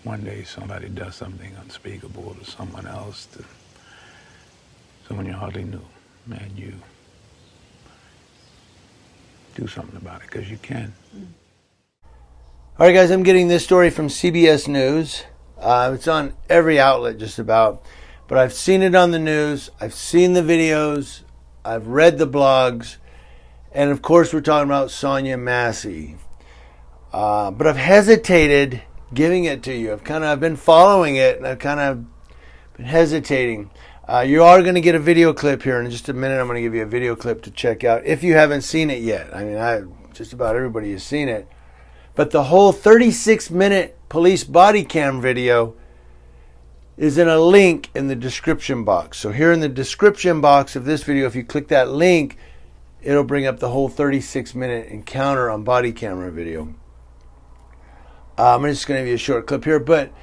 one day somebody does something unspeakable to someone else, to someone you hardly knew, and you do something about it, because you can. All right, guys, I'm getting this story from CBS News. It's on every outlet just about, but I've seen it on the news. I've seen the videos. I've read the blogs. And, of course, we're talking about Sonya Massey. But I've hesitated giving it to you. I've been following it, and I've kind of been hesitating. You are going to get a video clip here in just a minute. I'm going to give you a video clip to check out if you haven't seen it yet. I mean, just about everybody has seen it. But the whole 36-minute police body cam video is in a link in the description box. So here in the description box of this video, if you click that link, it'll bring up the whole 36-minute encounter on body camera video. I'm just going to give you a short clip here. But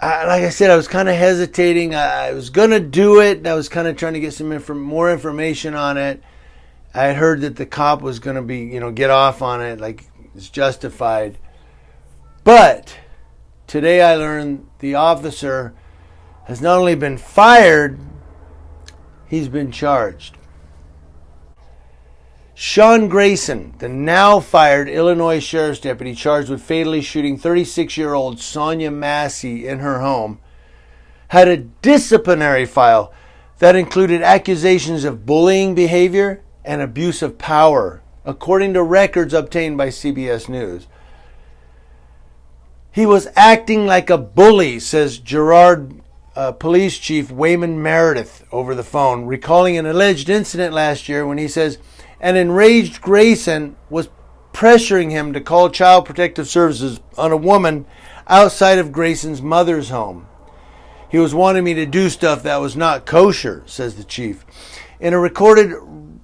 like I said, I was kind of hesitating. I was going to do it. I was kind of trying to get some more information on it. I had heard that the cop was going to be, get off on it, like it's justified. But today I learned the officer has not only been fired, he's been charged. Sean Grayson, the now fired Illinois sheriff's deputy charged with fatally shooting 36-year-old Sonya Massey in her home, had a disciplinary file that included accusations of bullying behavior and abuse of power, according to records obtained by CBS News. He was acting like a bully, says Girard Police Chief Wayman Meredith over the phone, recalling an alleged incident last year when he says an enraged Grayson was pressuring him to call Child Protective Services on a woman outside of Grayson's mother's home. He was wanting me to do stuff that was not kosher, says the chief. In a recording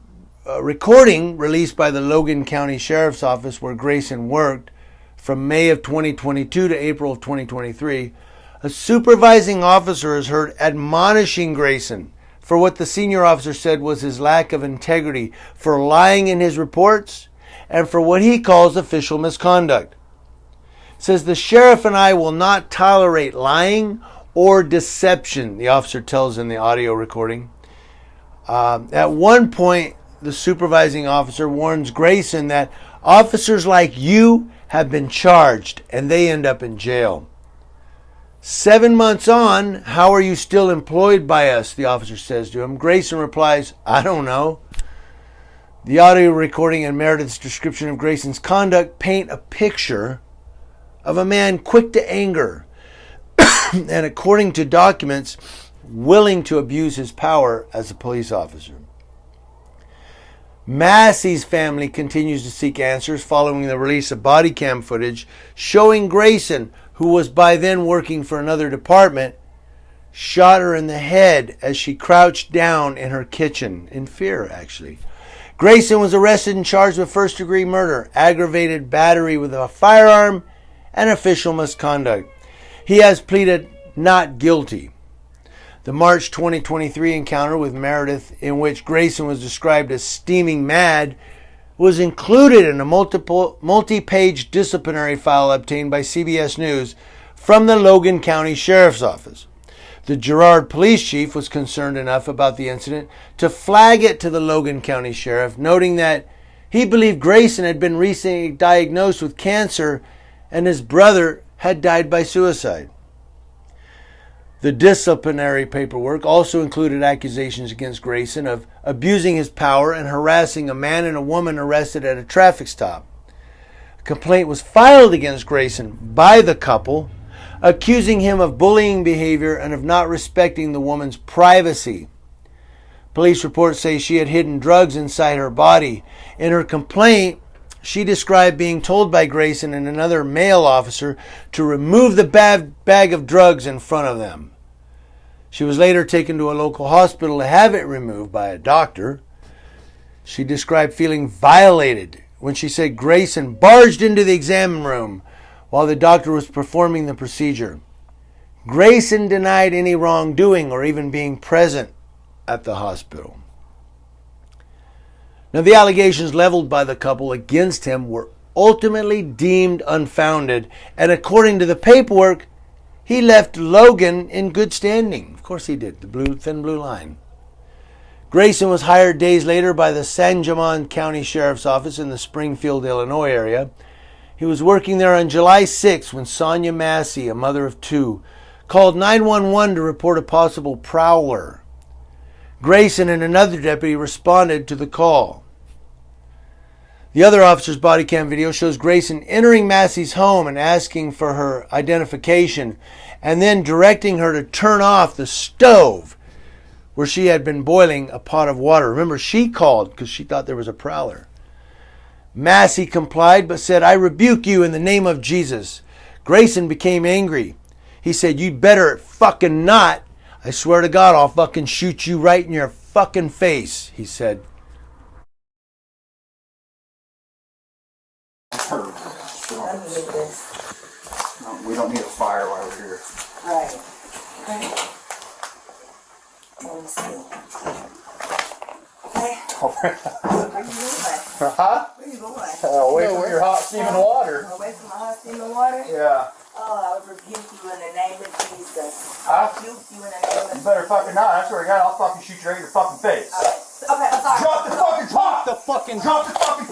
released by the Logan County Sheriff's Office, where Grayson worked from May of 2022 to April of 2023, a supervising officer is heard admonishing Grayson for what the senior officer said was his lack of integrity, for lying in his reports, and for what he calls official misconduct. Says the sheriff and I will not tolerate lying or deception, the officer tells in the audio recording. At one point, the supervising officer warns Grayson that officers like you have been charged and they end up in jail. 7 months on, how are you still employed by us? The officer says to him. Grayson replies, I don't know. The audio recording and Meredith's description of Grayson's conduct paint a picture of a man quick to anger and, according to documents, willing to abuse his power as a police officer. Massey's family continues to seek answers following the release of body cam footage showing Grayson, who was by then working for another department, shot her in the head as she crouched down in her kitchen, in fear, actually. Grayson was arrested and charged with first-degree murder, aggravated battery with a firearm, and official misconduct. He has pleaded not guilty. The March 2023 encounter with Meredith, in which Grayson was described as steaming mad, was included in a multi-page disciplinary file obtained by CBS News from the Logan County Sheriff's Office. The Girard Police Chief was concerned enough about the incident to flag it to the Logan County Sheriff, noting that he believed Grayson had been recently diagnosed with cancer and his brother had died by suicide. The disciplinary paperwork also included accusations against Grayson of abusing his power and harassing a man and a woman arrested at a traffic stop. A complaint was filed against Grayson by the couple, accusing him of bullying behavior and of not respecting the woman's privacy. Police reports say she had hidden drugs inside her body. In her complaint, she described being told by Grayson and another male officer to remove the bag of drugs in front of them. She was later taken to a local hospital to have it removed by a doctor. She described feeling violated when she said Grayson barged into the exam room while the doctor was performing the procedure. Grayson denied any wrongdoing or even being present at the hospital. Now, the allegations leveled by the couple against him were ultimately deemed unfounded. And according to the paperwork, he left Logan in good standing. Of course he did, the thin blue line. Grayson was hired days later by the Sangamon County Sheriff's Office in the Springfield, Illinois area. He was working there on July 6th when Sonya Massey, a mother of two, called 911 to report a possible prowler. Grayson and another deputy responded to the call. The other officer's body cam video shows Grayson entering Massey's home and asking for her identification, and then directing her to turn off the stove where she had been boiling a pot of water. Remember, she called because she thought there was a prowler. Massey complied but said, "I rebuke you in the name of Jesus." Grayson became angry. He said, "You'd better fucking not. I swear to God, I'll fucking shoot you right in your fucking face," he said. We don't need a fire while we're here. Right. Okay. Let me see. Okay. Where you going? Huh? Where you going? Away from your hot steaming water. Away from my hot steaming water? Yeah. Oh, I would rebuke you in the name of Jesus. Huh? Rebuke you in the name of You better fucking not. I swear to God, I'll fucking shoot you right in your fucking face. Alright. Okay, I'm sorry. Drop the fucking pot! Drop the fucking pot! Drop the fucking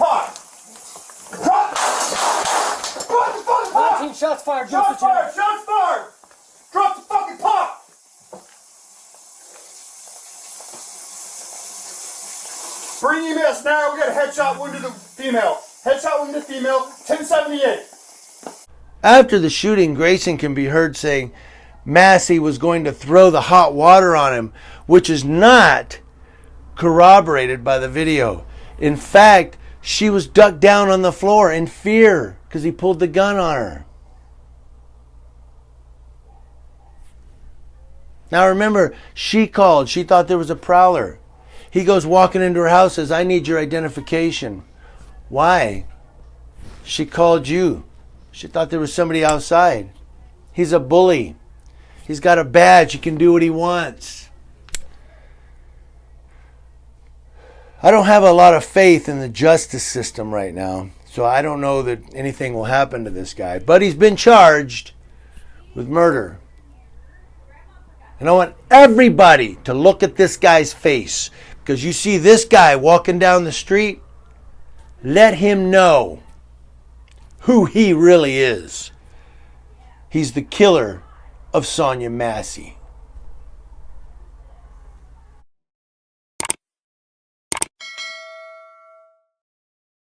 pot! 19 shots fired. Shots fired! Shots fired! Drop the fucking pot! Bring EMS now. We got a headshot wound to the female. Headshot wound to the female. 1078. After the shooting, Grayson can be heard saying Massey was going to throw the hot water on him, which is not corroborated by the video. In fact, she was ducked down on the floor in fear because he pulled the gun on her. Now remember, she called. She thought there was a prowler. He goes walking into her house, says, "I need your identification." Why? She called you. She thought there was somebody outside. He's a bully. He's got a badge. He can do what he wants. I don't have a lot of faith in the justice system right now, so I don't know that anything will happen to this guy. But he's been charged with murder. And I want everybody to look at this guy's face, because you see this guy walking down the street, let him know who he really is. He's the killer of Sonya Massey.